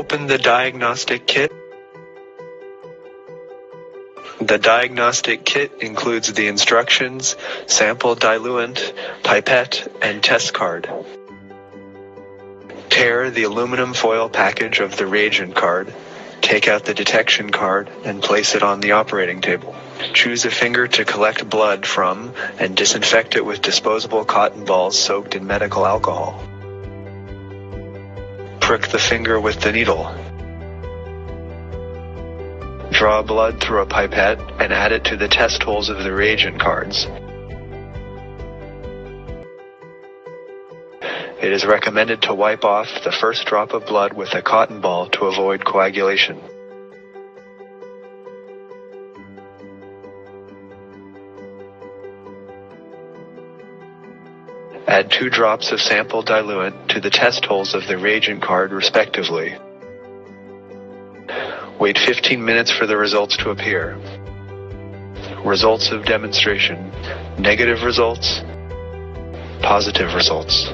Open the diagnostic kit. The diagnostic kit includes the instructions, sample diluent, pipette, and test card. Tear the aluminum foil package of the reagent card, take out the detection card, and place it on the operating table. Choose a finger to collect blood from and disinfect it with disposable cotton balls soaked in medical alcohol. Prick the finger with the needle. Draw blood through a pipette and add it to the test holes of the reagent cards. It is recommended to wipe off the first drop of blood with a cotton ball to avoid coagulation. Add 2 drops of sample diluent to the test holes of the reagent card respectively. Wait 15 minutes for the results to appear. Results of demonstration: negative results, positive results.